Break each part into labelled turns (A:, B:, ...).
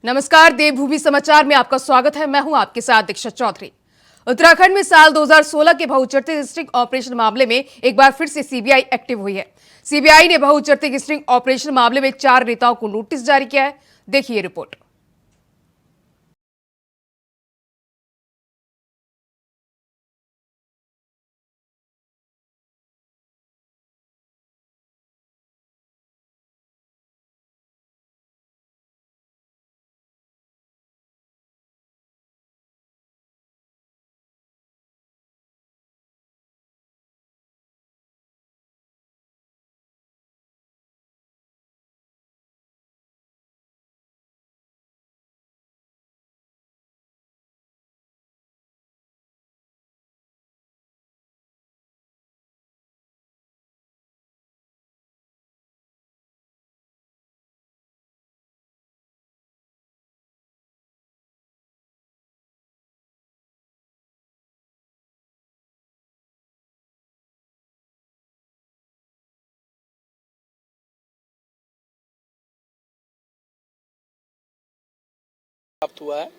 A: नमस्कार, देवभूमि समाचार में आपका स्वागत है। मैं हूं आपके साथ दीक्षा चौधरी। उत्तराखंड में साल 2016 के बहुचर्चित स्टिंग ऑपरेशन मामले में एक बार फिर से सीबीआई एक्टिव हुई है। सीबीआई ने बहुचर्चित स्टिंग ऑपरेशन मामले में 4 नेताओं को नोटिस जारी किया है। देखिए रिपोर्ट।
B: प्राप्त हुआ है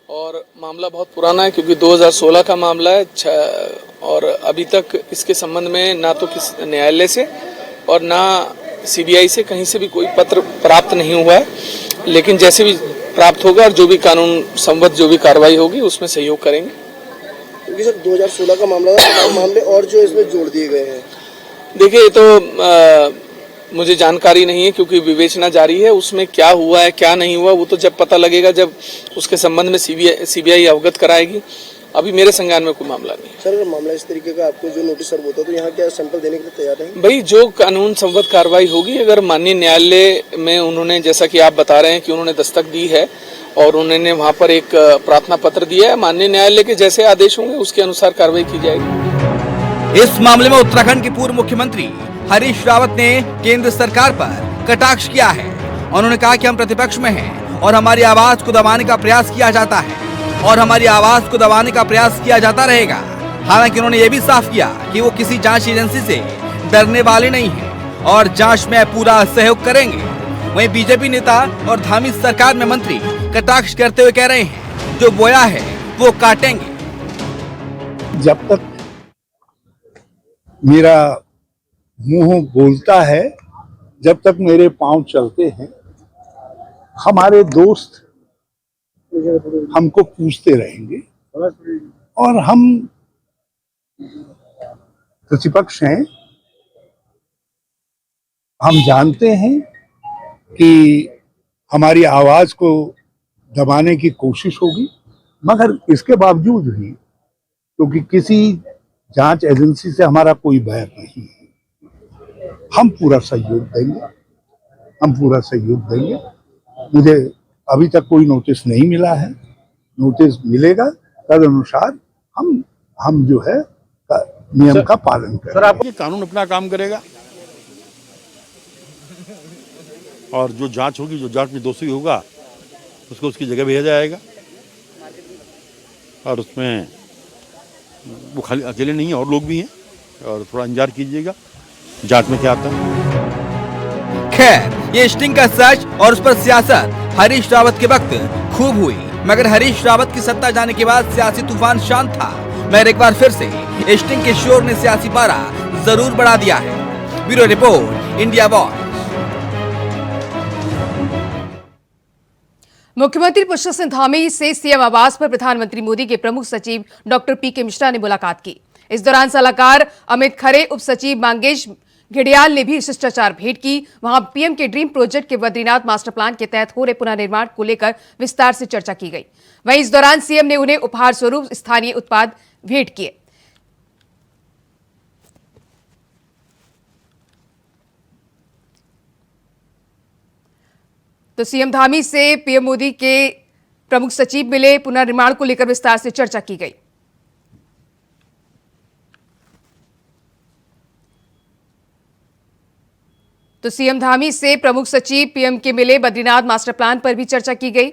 B: और मामला बहुत पुराना है क्योंकि 2016 का मामला है और अभी तक इसके संबंध में ना तो किस न्यायालय से और ना सीबीआई से कहीं से भी कोई पत्र प्राप्त नहीं हुआ है। लेकिन जैसे भी प्राप्त होगा और जो भी कानून संबद्ध जो भी कार्रवाई होगी उसमें सहयोग करेंगे।
C: क्योंकि सर 2016 का मामला था, मामले और जो इसमें जोड़ दिए गए हैं।
B: देखिए, ये तो मुझे जानकारी नहीं है क्योंकि विवेचना जारी है। उसमें क्या हुआ है क्या नहीं हुआ वो तो जब पता लगेगा, जब उसके संबंध में सीबीआई अवगत कराएगी। अभी मेरे संज्ञान में कोई मामला नहीं है।
C: सर, अगर मामला इस तरीके का आपको जो नोटिस सर्व होता है तो यहाँ क्या सैंपल देने के लिए तैयार है?
B: भाई, जो कानून संबद्ध कार्रवाई होगी, अगर माननीय न्यायालय में उन्होंने, जैसा कि आप बता रहे हैं कि उन्होंने दस्तक दी है और उन्होंने वहाँ पर एक प्रार्थना पत्र दिया है, माननीय न्यायालय के जैसे आदेश होंगे उसके अनुसार कार्रवाई की जाएगी।
D: इस मामले में उत्तराखंड के पूर्व मुख्यमंत्री हरीश रावत ने केंद्र सरकार पर कटाक्ष किया है। उन्होंने कहा कि हम प्रतिपक्ष में हैं और हमारी आवाज को दबाने का प्रयास किया जाता है और हमारी आवाज को दबाने का प्रयास किया जाता रहेगा। हालांकि उन्होंने ये भी साफ किया कि वो किसी जांच एजेंसी से डरने वाले नहीं हैं और जांच में पूरा सहयोग करेंगे। वहीं बीजेपी नेता और धामी सरकार में मंत्री कटाक्ष करते हुए कह रहे हैं, जो बोया है वो काटेंगे।
E: जब तक मेरा मुंह बोलता है, जब तक मेरे पांव चलते हैं, हमारे दोस्त हमको पूछते रहेंगे और हम प्रतिपक्ष हैं। हम जानते हैं कि हमारी आवाज को दबाने की कोशिश होगी, मगर इसके बावजूद भी, क्योंकि किसी जांच एजेंसी से हमारा कोई बैर नहीं है, हम पूरा सहयोग देंगे। हम पूरा सहयोग देंगे। मुझे अभी तक कोई नोटिस नहीं मिला है। नोटिस मिलेगा, तद अनुसार हम जो है नियम का पालन करेंगे।
F: सर, आपको कानून अपना काम करेगा और जो जांच होगी, जो जांच में दोषी होगा उसको उसकी जगह भेजा जाएगा और उसमें वो खाली अकेले नहीं है, और लोग भी हैं और थोड़ा इंतजार कीजिएगा जांच में क्या आता है।
D: खैर, ये स्टिंग का सच और उस पर सियासत हरीश रावत के वक्त खूब हुई, मगर हरीश रावत की सत्ता जाने के बाद सियासी तूफान शांत था। मगर एक बार फिर से स्टिंग के शोर ने सियासी पारा जरूर बढ़ा दिया है। Bureau report, India watch.
A: मुख्यमंत्री पुष्कर सिंह धामी से सीएम आवास पर प्रधानमंत्री मोदी के प्रमुख सचिव डॉक्टर पीके मिश्रा ने मुलाकात की। इस दौरान सलाहकार अमित खरे, उप सचिव मंगेश घिडियाल ने भी शिष्टाचार भेंट की। वहां पीएम के ड्रीम प्रोजेक्ट के बद्रीनाथ मास्टर प्लान के तहत हो रहे पुनर्निर्माण को लेकर विस्तार से चर्चा की गई। वहीं इस दौरान सीएम ने उन्हें उपहार स्वरूप स्थानीय उत्पाद भेंट किए। तो सीएम धामी से पीएम मोदी के प्रमुख सचिव मिले, पुनर्निर्माण को लेकर विस्तार से चर्चा की गई। तो सीएम धामी से प्रमुख सचिव पीएम के मिले, बद्रीनाथ मास्टर प्लान पर भी चर्चा की गई।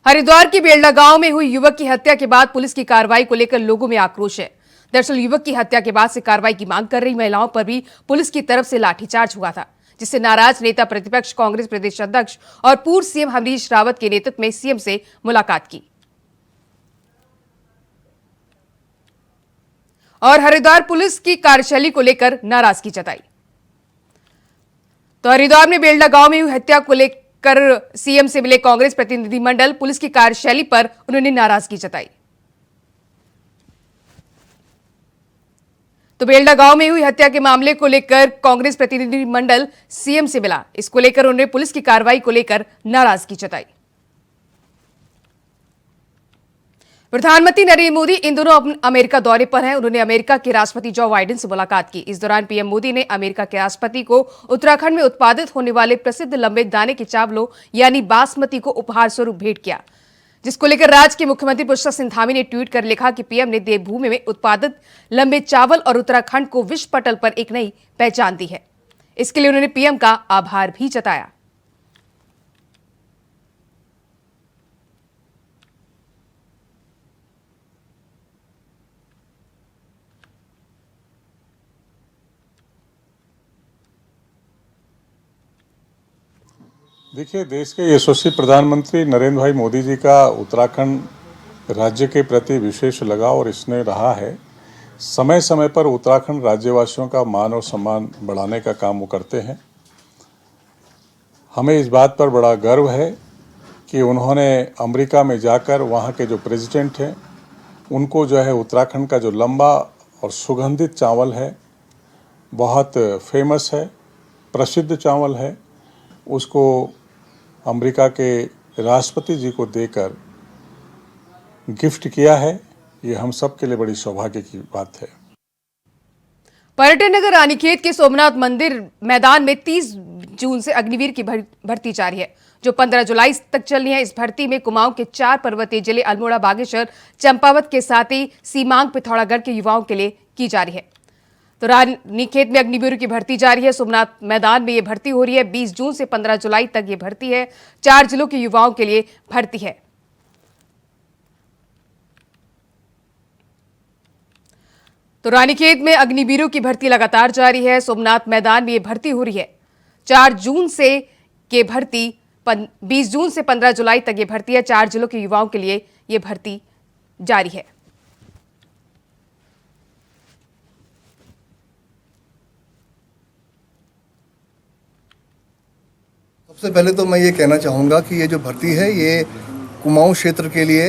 A: हरिद्वार के बेलडा गांव में हुई युवक की हत्या के बाद पुलिस की कार्रवाई को लेकर लोगों में आक्रोश है। दरअसल युवक की हत्या के बाद से कार्रवाई की मांग कर रही महिलाओं पर भी पुलिस की तरफ से लाठीचार्ज हुआ था, जिससे नाराज नेता प्रतिपक्ष कांग्रेस प्रदेश अध्यक्ष और पूर्व सीएम हरीश रावत के नेतृत्व में सीएम से मुलाकात की और हरिद्वार पुलिस की कार्यशैली को लेकर नाराजगी जताई। तो हरिद्वार में बेलडा गांव में हुई हत्या को लेकर सीएम से मिले कांग्रेस प्रतिनिधिमंडल, पुलिस की कार्यशैली पर उन्होंने नाराजगी जताई। तो बेलडा गांव में हुई हत्या के मामले को लेकर कांग्रेस प्रतिनिधिमंडल सीएम से मिला। इसको लेकर उन्होंने पुलिस की कार्रवाई को लेकर नाराजगी जताई। प्रधानमंत्री नरेंद्र मोदी इन दोनों अमेरिका दौरे पर हैं। उन्होंने अमेरिका के राष्ट्रपति जो बाइडेन से मुलाकात की। इस दौरान पीएम मोदी ने अमेरिका के राष्ट्रपति को उत्तराखंड में उत्पादित होने वाले प्रसिद्ध लंबे दाने के चावलों यानी बासमती को उपहार स्वरूप भेंट किया, जिसको लेकर राज्य के मुख्यमंत्री पुष्कर सिंह धामी ने ट्वीट कर लिखा कि पीएम ने देवभूमि में उत्पादित लंबे चावल और उत्तराखंड को विश्व पटल पर एक नई पहचान दी है। इसके लिए उन्होंने पीएम का आभार भी जताया।
G: देखिए, देश के यशस्वी प्रधानमंत्री नरेंद्र भाई मोदी जी का उत्तराखंड राज्य के प्रति विशेष लगाव और स्नेह रहा है। समय समय पर उत्तराखंड राज्यवासियों का मान और सम्मान बढ़ाने का काम वो करते हैं। हमें इस बात पर बड़ा गर्व है कि उन्होंने अमेरिका में जाकर वहाँ के जो प्रेसिडेंट हैं उनको जो है उत्तराखंड का जो लंबा और सुगंधित चावल है, बहुत फेमस है, प्रसिद्ध चावल है, उसको अमेरिका के राष्ट्रपति जी को देकर गिफ्ट किया है। ये हम सब के लिए बड़ी सौभाग्य की बात है।
A: पर्यटन नगर रानीखेत के सोमनाथ मंदिर मैदान में 30 जून से अग्निवीर की भर्ती जारी है, जो 15 जुलाई तक चलनी है। इस भर्ती में कुमाऊं के 4 पर्वतीय जिले अल्मोड़ा, बागेश्वर, चंपावत के साथ ही सीमांग, पिथौरागढ़ के युवाओं के लिए की जा रही है। तो रानीखेत में अग्निवीर की भर्ती जारी है। सोमनाथ मैदान में यह भर्ती हो रही है। 20 जून से 15 जुलाई तक ये भर्ती है। 4 जिलों के युवाओं के लिए भर्ती है। तो रानीखेत में अग्निवीरों की भर्ती लगातार जारी है। सोमनाथ मैदान में यह भर्ती हो रही है। 4 जून से ये भर्ती 20 जून से 15 जुलाई तक ये भर्ती है। 4 जिलों के युवाओं के लिए ये भर्ती जारी है।
C: सबसे पहले तो मैं ये कहना चाहूँगा कि ये जो भर्ती है ये कुमाऊं क्षेत्र के लिए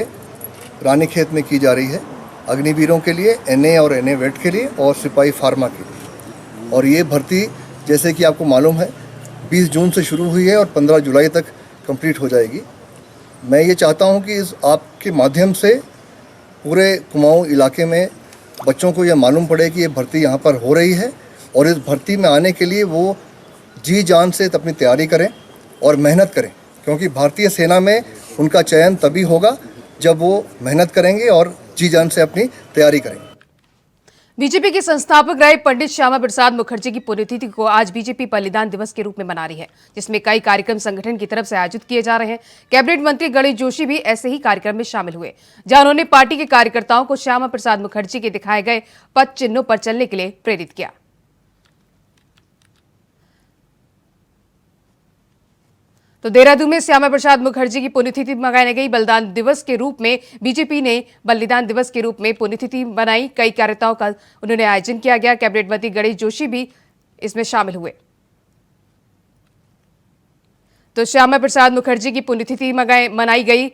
C: रानीखेत में की जा रही है, अग्निवीरों के लिए, एनए और एनए वेट के लिए और सिपाही फार्मा के लिए। और ये भर्ती जैसे कि आपको मालूम है 20 जून से शुरू हुई है और 15 जुलाई तक कंप्लीट हो जाएगी। मैं ये चाहता हूँ कि इस आपके माध्यम से पूरे कुमाऊं इलाके में बच्चों को यह मालूम पड़े कि ये भर्ती यहाँ पर हो रही है और इस भर्ती में आने के लिए वो जी जान से अपनी तैयारी करें और मेहनत करें, क्योंकि भारतीय सेना में उनका चयन तभी होगा जब वो मेहनत करेंगे और जी जान से अपनी तैयारी करें।
A: बीजेपी के संस्थापक रहे पंडित श्यामा प्रसाद मुखर्जी की पुण्यतिथि को आज बीजेपी बलिदान दिवस के रूप में मना रही है, जिसमें कई कार्यक्रम संगठन की तरफ से आयोजित किए जा रहे हैं। कैबिनेट मंत्री गणेश जोशी भी ऐसे ही कार्यक्रम में शामिल हुए, जहां उन्होंने पार्टी के कार्यकर्ताओं को श्यामा प्रसाद मुखर्जी के दिखाए गए पद चिन्हों पर चलने के लिए प्रेरित किया। तो देहरादून में श्यामा प्रसाद मुखर्जी की पुण्यतिथि मनाई गई। बलिदान दिवस के रूप में बीजेपी ने बलिदान दिवस के रूप में पुण्यतिथि बनाई। कई कार्यक्रमों का उन्होंने आयोजन किया गया। कैबिनेट मंत्री गणेश जोशी भी इसमें शामिल हुए। तो श्यामा प्रसाद मुखर्जी की पुण्यतिथि मनाई गई।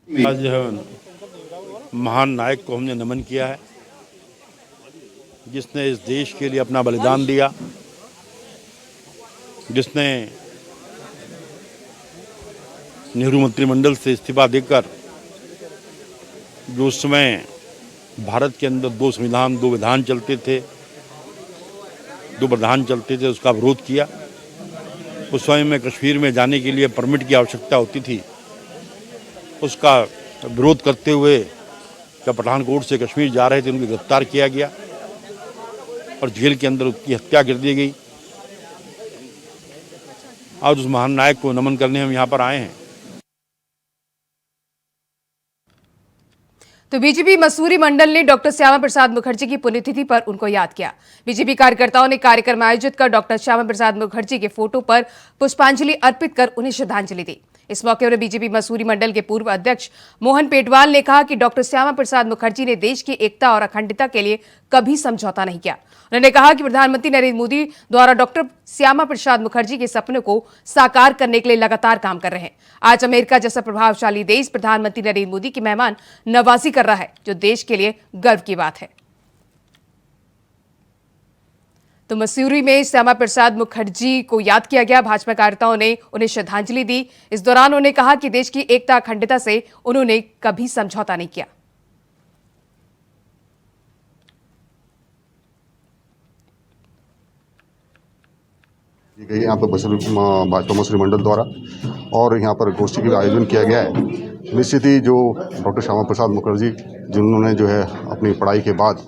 F: आज जो है महान नायक को हमने नमन किया है, जिसने इस देश के लिए अपना बलिदान दिया, जिसने नेहरू मंत्रिमंडल से इस्तीफा देकर जो उस समय भारत के अंदर 2 संविधान 2 विधान चलते थे, 2 प्रधान चलते थे, उसका विरोध किया। उस समय में कश्मीर में जाने के लिए परमिट की आवश्यकता होती थी, उसका विरोध करते हुए जब पठानकोट से कश्मीर जा रहे थे उनको गिरफ्तार किया गया और जेल के अंदर उसकी हत्या कर दी गई। आज उस महान नायक को नमन करने हम यहाँ पर आए हैं।
A: तो बीजेपी मसूरी मंडल ने डॉक्टर श्यामा प्रसाद मुखर्जी की पुण्यतिथि पर उनको याद किया। बीजेपी कार्यकर्ताओं ने कार्यक्रम आयोजित कर डॉक्टर श्यामा प्रसाद मुखर्जी के फोटो पर पुष्पांजलि अर्पित कर उन्हें श्रद्धांजलि दी। इस मौके पर बीजेपी मसूरी मंडल के पूर्व अध्यक्ष मोहन पेटवाल ने कहा कि डॉक्टर श्यामा प्रसाद मुखर्जी ने देश की एकता और अखंडता के लिए कभी समझौता नहीं किया। उन्होंने कहा कि प्रधानमंत्री नरेंद्र मोदी द्वारा डॉक्टर श्यामा प्रसाद मुखर्जी के सपनों को साकार करने के लिए लगातार काम कर रहे हैं। आज अमेरिका जैसा प्रभावशाली देश प्रधानमंत्री नरेंद्र मोदी की मेहमान नवाजी कर रहा है, जो देश के लिए गर्व की बात है। तो मसूरी में श्यामा प्रसाद मुखर्जी को याद किया गया। भाजपा कार्यकर्ताओं ने उन्हें श्रद्धांजलि दी। इस दौरान उन्होंने कहा कि देश की एकता अखंडता से उन्होंने कभी समझौता नहीं किया।
H: गई यहाँ पर भाजपा मसूरी मंडल द्वारा और यहाँ पर गोष्ठी का आयोजन किया गया है। निश्चित ही जो डॉक्टर श्यामा प्रसाद मुखर्जी जिन्होंने जो है अपनी पढ़ाई के बाद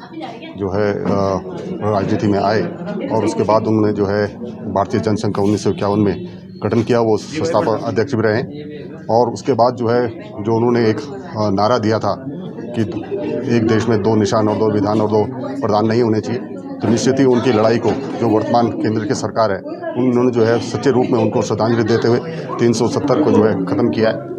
H: जो है राजनीति में आए और उसके बाद उन्होंने जो है भारतीय जनसंघ का 1951 में गठन किया, वो संस्थापक अध्यक्ष भी रहे। और उसके बाद जो है जो उन्होंने एक नारा दिया था कि एक देश में 2 निशान और 2 विधान और 2 प्रधान नहीं होने चाहिए, तो निश्चित ही उनकी लड़ाई को जो वर्तमान केंद्र की सरकार है उन्होंने जो है सच्चे रूप में उनको श्रद्धांजलि देते हुए 370 को जो है खत्म किया है।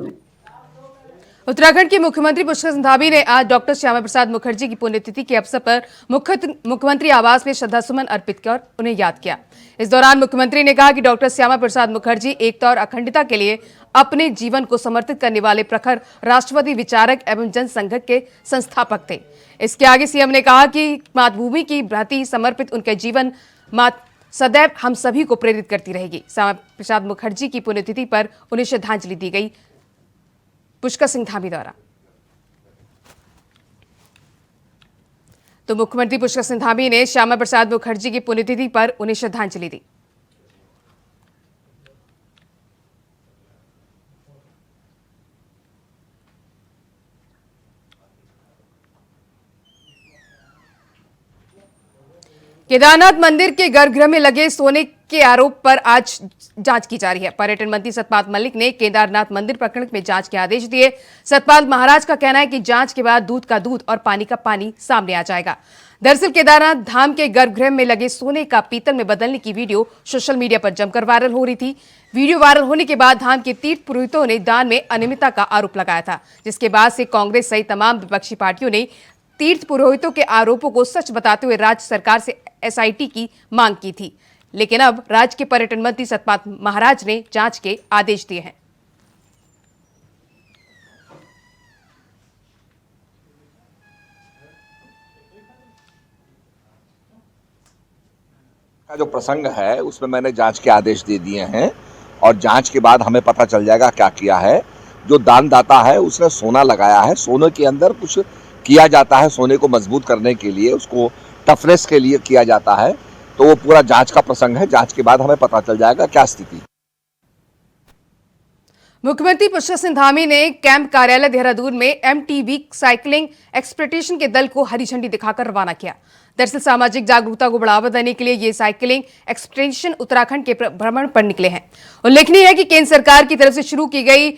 A: उत्तराखंड के मुख्यमंत्री पुष्कर सिंह धामी ने आज डॉक्टर श्यामा प्रसाद मुखर्जी की पुण्यतिथि के अवसर पर मुख्यमंत्री आवास में श्रद्धासुमन अर्पित कर उन्हें याद किया। इस दौरान मुख्यमंत्री ने कहा कि डॉक्टर श्यामा प्रसाद मुखर्जी एकता और अखंडता के लिए अपने जीवन को समर्पित करने वाले प्रखर राष्ट्रवादी विचारक एवं जनसंघ के संस्थापक थे। इसके आगे सीएम ने कहा कि मातृभूमि की प्रति समर्पित उनके जीवन सदैव हम सभी को प्रेरित करती रहेगी। श्यामा प्रसाद मुखर्जी की पुण्यतिथि पर उन्हें श्रद्धांजलि दी गई पुष्कर सिंह धामी द्वारा। तो मुख्यमंत्री पुष्कर सिंह धामी ने श्यामा प्रसाद मुखर्जी की पुण्यतिथि पर उन्हें श्रद्धांजलि दी। केदारनाथ मंदिर के गर्भगृह में लगे सोने के आरोप पर आज जांच की जा रही है। पर्यटन मंत्री सतपाल मलिक ने केदारनाथ मंदिर प्रकरण में जांच के आदेश दिए। सतपाल महाराज का कहना है कि जांच के बाद दूध का दूध और पानी का पानी सामने आ जाएगा। दरअसल केदारनाथ धाम के गर्भगृह में लगे सोने का पीतल में बदलने की वीडियो सोशल मीडिया पर जमकर वायरल हो रही थी। वीडियो वायरल होने के बाद धाम के तीर्थ पुरोहितों ने दान में अनियमितता का आरोप लगाया था, जिसके बाद से कांग्रेस सहित तमाम विपक्षी पार्टियों ने तीर्थ पुरोहितों के आरोपों को सच बताते हुए राज्य सरकार से एसआईटी की मांग की थी। लेकिन अब राज्य के पर्यटन मंत्री सतपाल महाराज ने जांच के आदेश दिए हैं।
I: का जो प्रसंग है उसमें मैंने जांच के आदेश दे दिए हैं और जांच के बाद हमें पता चल जाएगा क्या किया है। जो दानदाता है उसने सोना लगाया है, सोने के अंदर कुछ किया जाता है, सोने को मजबूत करने के लिए, उसको टफनेस के लिए किया जाता है। तो वो पूरा जांच का प्रसंग है, जांच के बाद हमें पता चल जाएगा क्या स्थिति।
A: मुख्यमंत्री पुष्कर सिंह धामी ने कैंप कार्यालय देहरादून में एमटीबी साइकिलिंग एक्सपेडिशन के दल को हरी झंडी दिखाकर रवाना किया। दरअसल सामाजिक जागरूकता को बढ़ावा देने के लिए ये साइकिलिंग एक्सपेडिशन उत्तराखंड के भ्रमण पर निकले हैं। उल्लेखनीय है कि केंद्र सरकार की तरफ से शुरू की गई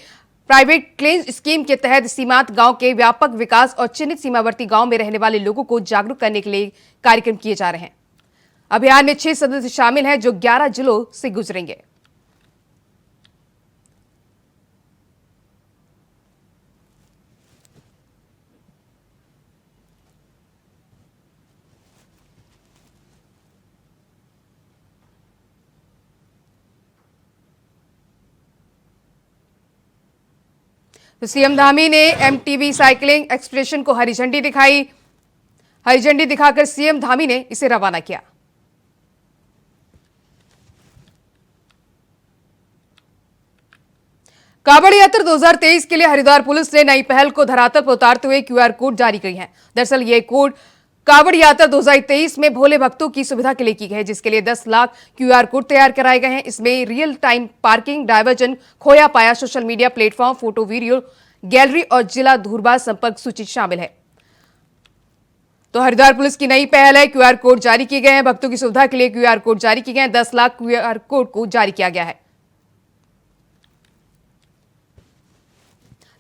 A: प्राइवेट क्लेंज स्कीम के तहत सीमांत गांव के व्यापक विकास और चिन्हित सीमावर्ती गांव में रहने वाले लोगों को जागरूक करने के लिए कार्यक्रम किए जा रहे हैं। अभियान में 6 सदस्य शामिल हैं जो 11 जिलों से गुजरेंगे। तो सीएम धामी ने एमटीबी साइकिलिंग एक्सपेडिशन को हरी झंडी दिखाई। हरी झंडी दिखाकर सीएम धामी ने इसे रवाना किया। कांवड़ यात्रा 2023 के लिए हरिद्वार पुलिस ने नई पहल को धरातल पर उतारते हुए क्यूआर कोड जारी की है। दरअसल ये कोड कांवड़ यात्रा 2023 में भोले भक्तों की सुविधा के लिए की गई है, जिसके लिए 10 लाख क्यूआर कोड तैयार कराए गए हैं। इसमें रियल टाइम पार्किंग, डायवर्जन, खोया पाया, social media platform, photo video gallery और जिला दूरबाज संपर्क सूची शामिल है। तो हरिद्वार पुलिस की नई पहल है, क्यूआर कोड जारी किए गए हैं। भक्तों की सुविधा के लिए क्यूआर कोड जारी किए गए हैं। 10 लाख क्यूआर कोड को जारी किया गया है।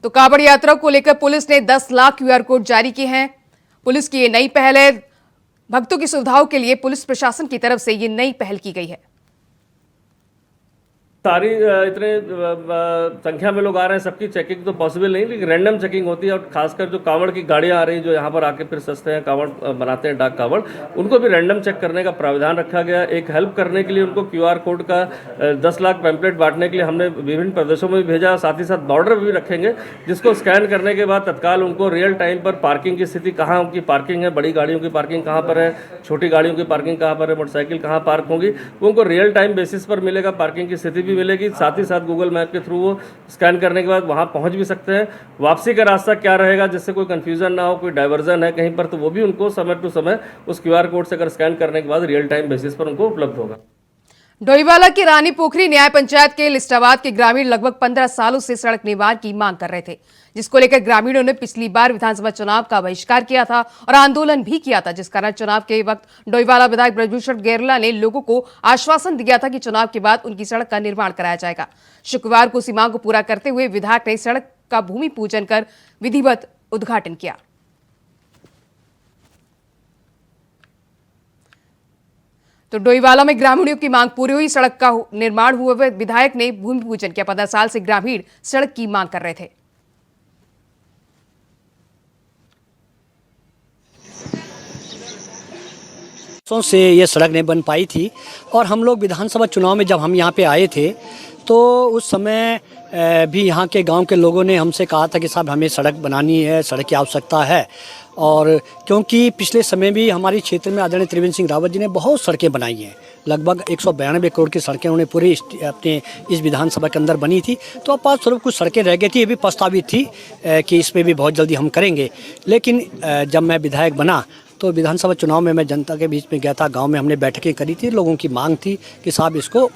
A: तो कांवड़ यात्रा को लेकर पुलिस ने 10 लाख QR कोड जारी किए हैं। पुलिस की ये नई पहल है। भक्तों की सुविधाओं के लिए पुलिस प्रशासन की तरफ से ये नई पहल की गई है।
J: सारी इतने संख्या में लोग आ रहे हैं, सबकी चेकिंग तो पॉसिबल नहीं, लेकिन रैंडम चेकिंग होती है। और खासकर जो कांवड़ की गाड़ियां आ रही हैं जो यहाँ पर आके फिर सस्ते हैं कांवड़ बनाते हैं डाक कांवड़, उनको भी रैंडम चेक करने का प्रावधान रखा गया। एक हेल्प करने के लिए उनको QR कोड का 10 लाख पैम्पलेट बांटने के लिए हमने विभिन्न प्रदेशों में भी भेजा। साथ ही साथ बॉर्डर भी रखेंगे, जिसको स्कैन करने के बाद तत्काल उनको रियल टाइम पर पार्किंग की स्थिति, कहाँ उनकी पार्किंग है, बड़ी गाड़ियों की पार्किंग कहाँ पर है, छोटी गाड़ियों की पार्किंग कहाँ पर है, मोटरसाइकिल कहाँ पार्क होगी, वो उनको रियल टाइम बेसिस पर मिलेगा। पार्किंग की स्थिति भी मिलेगी। साथ ही साथ गूगल मैप के थ्रू वो स्कैन करने के बाद वहां पहुंच भी सकते हैं। वापसी का रास्ता क्या रहेगा, जिससे कोई कंफ्यूजन ना हो, कोई डाइवर्जन है कहीं पर, तो वो भी उनको समय टू समय उस QR कोड से अगर स्कैन करने के बाद रियल टाइम बेसिस पर उनको उपलब्ध होगा।
A: डोईवाला की रानी पोखरी न्याय पंचायत के लिस्टाबाद के ग्रामीण लगभग 15 सालों से सड़क निर्माण की मांग कर रहे थे, जिसको लेकर ग्रामीणों ने पिछली बार विधानसभा चुनाव का बहिष्कार किया था और आंदोलन भी किया था, जिस कारण चुनाव के वक्त डोईवाला विधायक ब्रजभूषण गेरला ने लोगों को आश्वासन दिया था कि चुनाव के बाद उनकी सड़क का निर्माण कराया जाएगा। शुक्रवार को इसी मांग को पूरा करते हुए विधायक ने सड़क का भूमि पूजन कर विधिवत उद्घाटन किया। तो डोईवाला में ग्रामीणों की मांग पूरी हुई, सड़क का निर्माण हुए विधायक ने भूमि पूजन किया। 15 साल से ग्रामीण सड़क की मांग कर रहे थे।
K: से ये सड़क नहीं बन पाई थी और हम लोग विधानसभा चुनाव में जब हम यहाँ पे आए थे तो उस समय भी यहाँ के गांव के लोगों ने हमसे कहा था कि साहब हमें सड़क बनानी है, सड़क की आवश्यकता है। और क्योंकि पिछले समय भी हमारे क्षेत्र में आदरणीय त्रिवेंद्र सिंह रावत जी ने बहुत सड़कें बनाई हैं, लगभग 192 करोड़ की सड़कें उन्हें पूरे अपने इस विधानसभा के अंदर बनी थी। तो आपात स्वरूप कुछ सड़कें रह गई थी, ये भी प्रस्तावित थी कि इस पर भी बहुत जल्दी हम करेंगे। लेकिन जब मैं विधायक बना तो विधानसभा चुनाव में मैं जनता के बीच में गया था, गांव में हमने बैठकें करी थी, लोगों की मांग थी कि साहब इसको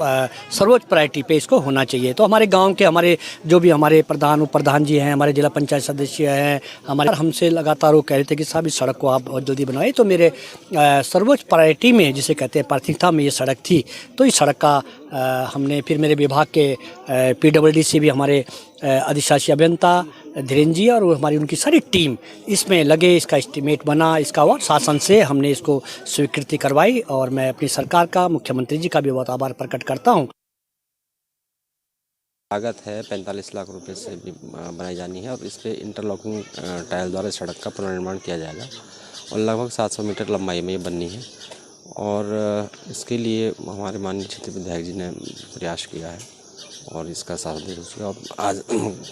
K: सर्वोच्च प्रायोरिटी पे इसको होना चाहिए। तो हमारे गांव के हमारे जो भी हमारे प्रधान उप प्रधान जी हैं, हमारे जिला पंचायत सदस्य हैं, हमारे हमसे लगातार वो कह रहे थे कि साहब इस सड़क को आप बहुत जल्दी बनाए। तो मेरे सर्वोच्च प्रायोरिटी में जिसे कहते हैं प्राथमिकता में ये सड़क थी। तो इस सड़क का हमने फिर मेरे विभाग के PWD से भी हमारे अधिशासी अभियंता धीरेन्द्र जी और हमारी उनकी सारी टीम इसमें लगे, इसका एस्टीमेट बना, इसका और शासन से हमने इसको स्वीकृति करवाई। और मैं अपनी सरकार का, मुख्यमंत्री जी का भी बहुत आभार प्रकट करता हूँ।
L: लागत है 45 लाख रुपए से भी बनाई जानी है और इस पर इंटरलॉकिंग टाइल द्वारा सड़क का पुनर्निर्माण किया जाएगा और लगभग 700 मीटर लंबाई में ये बननी है। और इसके लिए हमारे माननीय क्षेत्रीय विधायक जी ने प्रयास किया है और इसका साथ दे दूसरा अब आज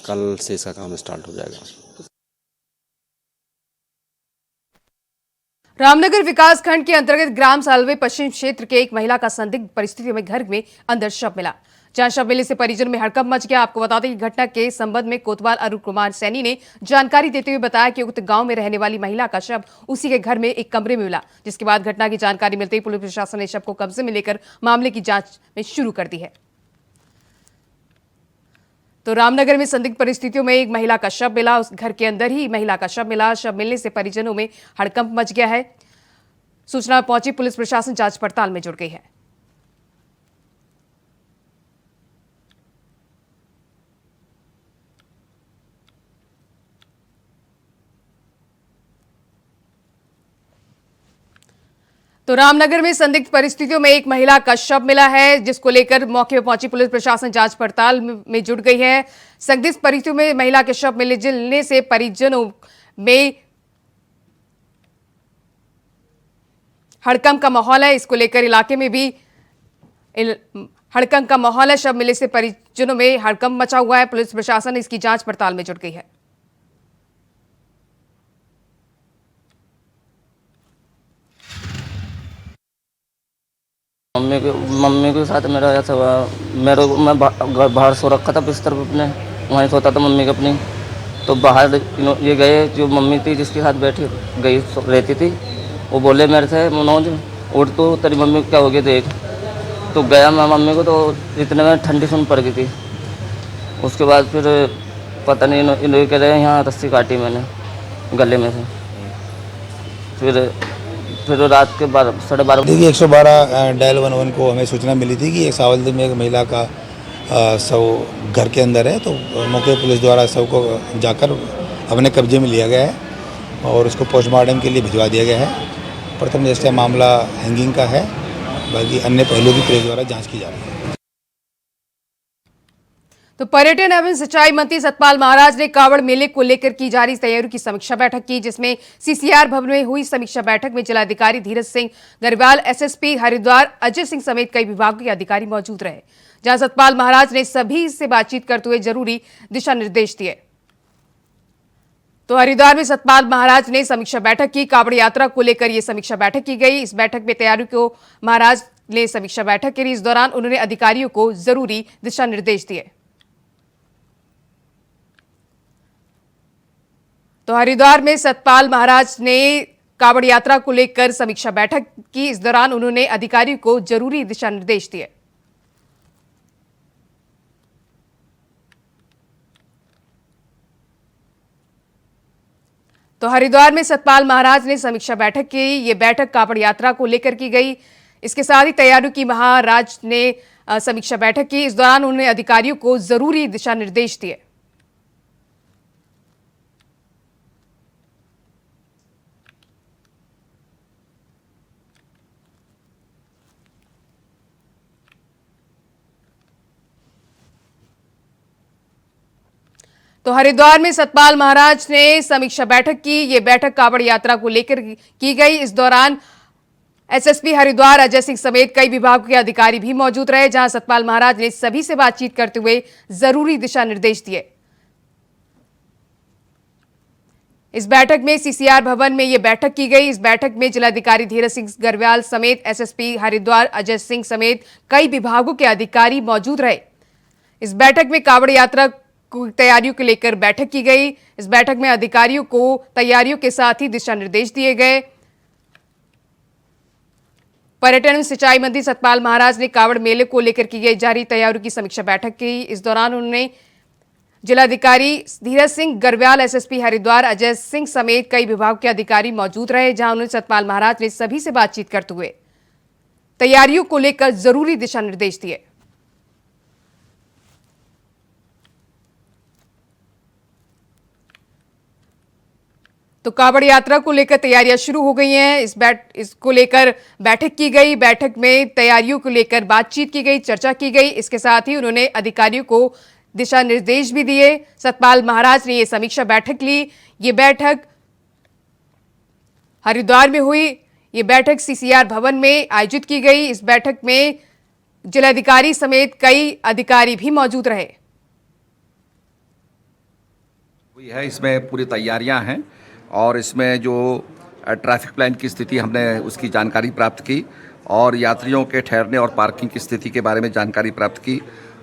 L: कल से इसका काम स्टार्ट हो जाएगा।
A: रामनगर विकास खंड के अंतर्गत ग्राम सालवे पश्चिम क्षेत्र के एक महिला का संदिग्ध परिस्थितियों में घर में अंदर शव मिला, जहां शव मिलने से परिजन में हड़कंप मच गया। आपको बता दें कि घटना के संबंध में कोतवाल अरुण कुमार सैनी ने जानकारी देते हुए बताया कि उक्त गांव में रहने वाली महिला का शव उसी के घर में एक कमरे में मिला, जिसके बाद घटना की जानकारी मिलते ही पुलिस प्रशासन ने शव को कब्जे में लेकर मामले की जांच में शुरू कर दी है। तो रामनगर में संदिग्ध परिस्थितियों में एक महिला का शव मिला, उस घर के अंदर ही महिला का शव मिला। शव मिलने से परिजनों में हड़कंप मच गया है। सूचना पहुंची पुलिस प्रशासन जांच पड़ताल में जुट गई है। तो रामनगर में संदिग्ध परिस्थितियों में एक महिला का शव मिला है, जिसको लेकर मौके पर पहुंची पुलिस प्रशासन जांच पड़ताल में जुट गई है। संदिग्ध परिस्थितियों में महिला के शव मिलने से परिजनों में हड़कंप का माहौल है। इसको लेकर इलाके में भी हड़कंप का माहौल है। शव मिलने से परिजनों में हड़कंप मचा हुआ है। पुलिस प्रशासन इसकी जांच पड़ताल में जुट गई है।
M: मम्मी के साथ मेरा ऐसा हुआ, मैं बाहर सो रखा था बिस्तर पर अपने, वहीं सोता था मम्मी के अपनी। तो बाहर ये गए, जो मम्मी थी जिसके साथ बैठी गई रहती थी, वो बोले मेरे से मनोज उठ तो तेरी मम्मी को क्या हो गया देख। तो गया मैं मम्मी को, तो इतने में ठंडी सुन पड़ गई थी। उसके बाद फिर पता नहीं इन्होंने कह रहे यहाँ रस्सी काटी मैंने गले में से। फिर रात के 12:30
N: देखिए 112 डायल 11 को हमें सूचना मिली थी कि एक सावलदी में एक महिला का शव घर के अंदर है, तो मौके पर पुलिस द्वारा शव को जाकर अपने कब्जे में लिया गया है और उसको पोस्टमार्टम के लिए भिजवा दिया गया है। प्रथम दृष्टया मामला हैंगिंग का है, बाकी अन्य पहलू की पुलिस द्वारा जांच की जा रही है।
A: तो पर्यटन एवं सिंचाई मंत्री सतपाल महाराज ने कांवड़ मेले को लेकर की जा रही तैयारियों की समीक्षा बैठक की, जिसमें सीसीआर भवन में हुई समीक्षा बैठक में जिलाधिकारी धीरज सिंह गरवाल, एसएसपी हरिद्वार अजय सिंह समेत कई विभागों के अधिकारी मौजूद रहे, जहां सतपाल महाराज ने सभी से बातचीत करते हुए जरूरी दिशा निर्देश दिए। तो हरिद्वार में सतपाल महाराज ने समीक्षा बैठक की। कांवड़ यात्रा को लेकर यह समीक्षा बैठक की गई। इस बैठक में तैयारियों को महाराज ने समीक्षा बैठक की। इस दौरान उन्होंने अधिकारियों को जरूरी दिशा निर्देश दिए। तो हरिद्वार में सतपाल महाराज ने कांवड़ यात्रा को लेकर समीक्षा बैठक की। इस दौरान उन्होंने अधिकारियों को जरूरी दिशा निर्देश दिए। तो हरिद्वार में सतपाल महाराज ने समीक्षा बैठक की। ये बैठक कांवड़ यात्रा को लेकर की गई। इसके साथ ही तैयारियों की महाराज ने समीक्षा बैठक की। इस दौरान उन्होंने अधिकारियों को जरूरी दिशा निर्देश दिए। तो हरिद्वार में सतपाल महाराज ने समीक्षा बैठक की। ये बैठक कांवड़ यात्रा को लेकर की गई। इस दौरान एसएसपी हरिद्वार अजय सिंह समेत कई विभागों के अधिकारी भी मौजूद रहे, जहां सतपाल महाराज ने सभी से बातचीत करते हुए जरूरी दिशा निर्देश दिए। इस बैठक में सीसीआर भवन में यह बैठक की गई। इस बैठक में जिलाधिकारी धीरज सिंह गरवाल समेत एसएसपी हरिद्वार अजय सिंह समेत कई विभागों के अधिकारी मौजूद रहे। इस बैठक में कांवड़ यात्रा तैयारियों को लेकर बैठक की गई। इस बैठक में अधिकारियों को तैयारियों के साथ ही दिशा निर्देश दिए गए। पर्यटन एवं सिंचाई मंत्री सतपाल महाराज ने कांवड़ मेले को लेकर की गई जारी तैयारियों की समीक्षा बैठक की। इस दौरान उन्होंने जिलाधिकारी धीरज सिंह गरवाल, एसएसपी हरिद्वार अजय सिंह समेत कई विभागों के अधिकारी मौजूद रहे, जहां उन्होंने सतपाल महाराज ने सभी से बातचीत करते हुए तैयारियों को लेकर जरूरी दिशा निर्देश दिए। तो कांवड़ यात्रा को लेकर तैयारियां शुरू हो गई हैं। इसको लेकर बैठक की गई। बैठक में तैयारियों को लेकर बातचीत की गई, चर्चा की गई। इसके साथ ही उन्होंने अधिकारियों को दिशा निर्देश भी दिए। सतपाल महाराज ने ये समीक्षा बैठक ली। ये बैठक हरिद्वार में हुई। ये बैठक सीसीआर भवन में आयोजित की गई। इस बैठक में जिलाधिकारी समेत कई अधिकारी भी मौजूद रहे।
I: इसमें पूरी तैयारियां हैं और इसमें जो ट्रैफिक प्लान की स्थिति हमने उसकी जानकारी प्राप्त की और यात्रियों के ठहरने और पार्किंग की स्थिति के बारे में जानकारी प्राप्त की।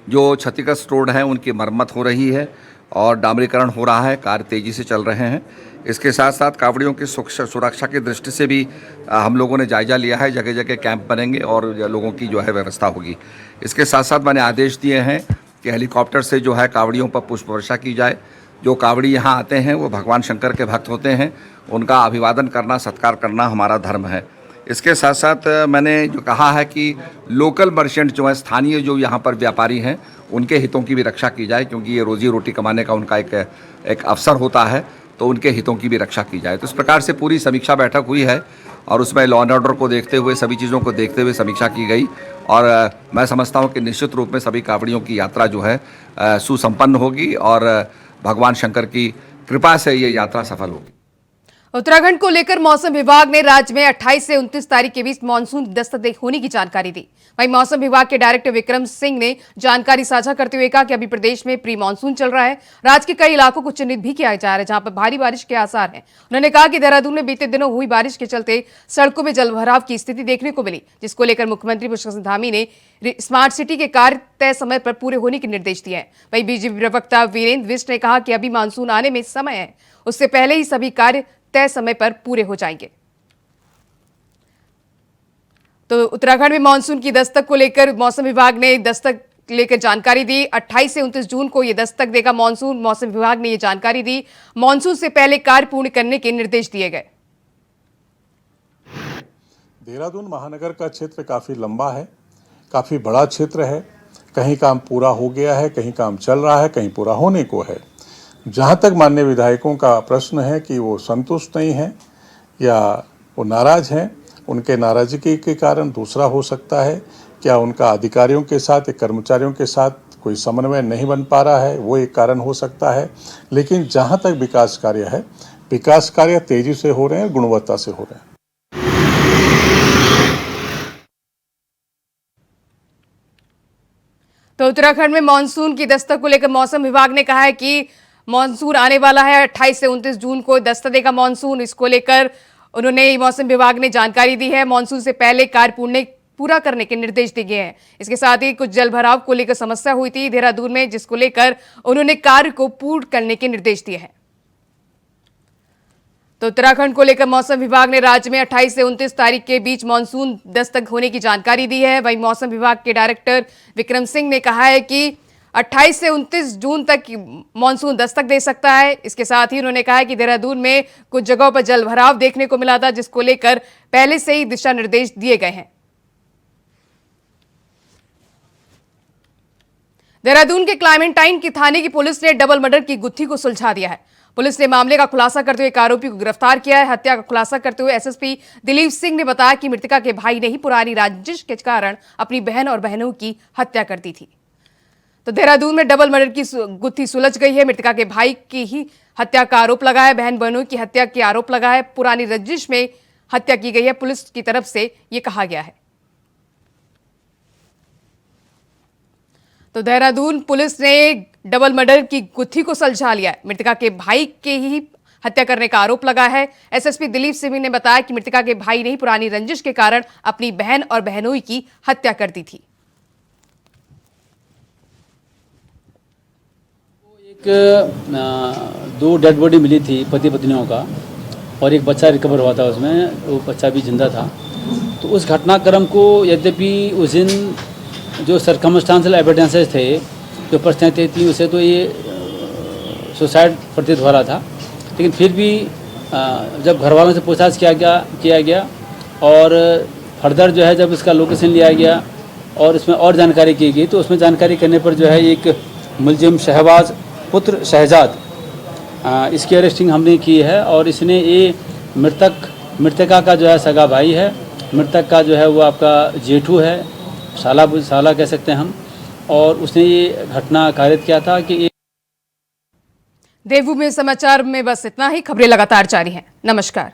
I: जो क्षतिग्रस्त रोड हैं उनकी मरम्मत हो रही है और डामरीकरण हो रहा है, कार्य तेज़ी से चल रहे हैं। इसके साथ साथ कांवड़ियों की सुरक्षा की दृष्टि से भी हम लोगों ने जायजा लिया है। जगह जगह कैंप बनेंगे और लोगों की जो है व्यवस्था होगी। इसके साथ साथ मैंने आदेश दिए हैं कि हेलीकॉप्टर से जो है कांवड़ियों पर पुष्प वर्षा की जाए। जो कांवड़ी यहाँ आते हैं वो भगवान शंकर के भक्त होते हैं, उनका अभिवादन करना, सत्कार करना हमारा धर्म है। इसके साथ साथ मैंने जो कहा है कि लोकल मर्चेंट जो है, स्थानीय जो यहाँ पर व्यापारी हैं, उनके हितों की भी रक्षा की जाए, क्योंकि ये रोजी रोटी कमाने का उनका एक अवसर होता है, तो उनके हितों की भी रक्षा की जाए। तो इस प्रकार से पूरी समीक्षा बैठक हुई है और उसमें लॉ एंड ऑर्डर को देखते हुए, सभी चीज़ों को देखते हुए समीक्षा की गई और मैं समझता हूँ कि निश्चित रूप में सभी कांवड़ियों की यात्रा जो है सुसंपन्न होगी और भगवान शंकर की कृपा से ये यात्रा सफल होगी।
A: उत्तराखंड को लेकर मौसम विभाग ने राज्य में 28 से 29 तारीख के बीच मानसून दस्तक होने की जानकारी दी। वहीं मौसम विभाग के डायरेक्टर विक्रम सिंह ने जानकारी साझा करते हुए कहा कि अभी प्रदेश में प्री मानसून चल रहा है। राज्य के कई इलाकों को चिन्हित भी किया जा रहा है जहां पर भारी बारिश के आसार हैं। उन्होंने कहा कि देहरादून में बीते दिनों हुई बारिश के चलते सड़कों में जलभराव की स्थिति देखने को मिली, जिसको लेकर मुख्यमंत्री पुष्कर सिंह धामी ने स्मार्ट सिटी के कार्य तय समय पर पूरे होने के निर्देश दिए हैं। वहीं बीजेपी प्रवक्ता वीरेंद्र बिष्ट ने कहा कि अभी मानसून आने में समय है, उससे पहले ही सभी कार्य तय समय पर पूरे हो जाएंगे। तो उत्तराखंड में मानसून की दस्तक को लेकर मौसम विभाग ने दस्तक लेकर जानकारी दी। 28 से 29 जून को यह दस्तक देगा मानसून। मौसम विभाग ने यह जानकारी दी। मानसून से पहले कार्य पूर्ण करने के निर्देश दिए गए।
G: देहरादून महानगर का क्षेत्र काफ़ी लंबा है, काफ़ी बड़ा क्षेत्र है। कहीं काम पूरा हो गया है, कहीं काम चल रहा है, कहीं पूरा होने को है। जहाँ तक माननीय विधायकों का प्रश्न है कि वो संतुष्ट नहीं हैं या वो नाराज हैं, उनके नाराजगी के कारण दूसरा हो सकता है, क्या उनका अधिकारियों के साथ या कर्मचारियों के साथ कोई समन्वय नहीं बन पा रहा है, वो एक कारण हो सकता है। लेकिन जहाँ तक विकास कार्य है, विकास कार्य तेजी से हो रहे हैं, गुणवत्ता से हो रहे हैं।
A: तो उत्तराखंड में मानसून की दस्तक को लेकर मौसम विभाग ने कहा है कि मानसून आने वाला है। 28 से 29 जून को दस्तक देगा मानसून। इसको लेकर उन्होंने मौसम विभाग ने जानकारी दी है। मानसून से पहले कार्य पूरा करने के निर्देश दिए गए हैं। इसके साथ ही कुछ जल भराव को लेकर समस्या हुई थी देहरादून में, जिसको लेकर उन्होंने कार्य को पूर्ण करने के निर्देश दिए हैं। तो उत्तराखंड को लेकर मौसम विभाग ने राज्य में 28 से 29 तारीख के बीच मानसून दस्तक होने की जानकारी दी है। वहीं मौसम विभाग के डायरेक्टर विक्रम सिंह ने कहा है कि 28 से 29 जून तक मानसून दस्तक दे सकता है। इसके साथ ही उन्होंने कहा है कि देहरादून में कुछ जगहों पर जलभराव देखने को मिला था, जिसको लेकर पहले से ही दिशा निर्देश दिए गए हैं। देहरादून के क्लाइमेंटाइन की थाने की पुलिस ने डबल मर्डर की गुत्थी को सुलझा दिया है। पुलिस ने मामले का खुलासा करते हुए एक आरोपी को गिरफ्तार किया है। हत्या का खुलासा करते हुए एसएसपी दिलीप सिंह ने बताया कि मृतका के भाई ने ही पुरानी रंजिश के कारण अपनी बहन और बहनों की हत्या कर दी थी। तो देहरादून में डबल मर्डर की गुत्थी सुलझ गई है। मृतका के भाई की ही हत्या का आरोप लगा है, बहन बहनों की हत्या के आरोप लगा है, पुरानी रंजिश में हत्या की गई है, पुलिस की तरफ से यह कहा गया है। तो देहरादून पुलिस ने डबल मर्डर की गुत्थी को सुलझा लिया है। मृतका के भाई के ही हत्या करने का आरोप लगा है। एसएसपी दिलीप सिंह ने बताया कि मृतका के भाई ने ही पुरानी रंजिश के कारण अपनी बहन और बहनोई की हत्या कर दी थी।
O: एक 2 डेड बॉडी मिली थी पति पत्नियों का, और एक बच्चा रिकवर हुआ था उसमें, वो बच्चा भी जिंदा था। तो उस घटनाक्रम को यद्यपि उस दिन जो सर्कमस्टांशियल एविडेंसेस थे, जो परिस्थितियाँ थी, उसे तो ये सुसाइड प्रतीत हो रहा था। लेकिन फिर भी जब घर वालों से पूछताछ किया गया और फर्दर जो है जब इसका लोकेशन लिया गया और इसमें और जानकारी की गई, तो उसमें जानकारी करने पर जो है एक मुलजिम शहबाज पुत्र शहजाद, इसकी अरेस्टिंग हमने की है। और इसने ये मृतका का जो है सगा भाई है, मृतक का जो है वो आपका जेठू है, साला कह सकते हैं हम, और उसने ये घटना कारित किया था कि
A: देवभूमि समाचार में बस इतना ही। खबरें लगातार जारी हैं। नमस्कार।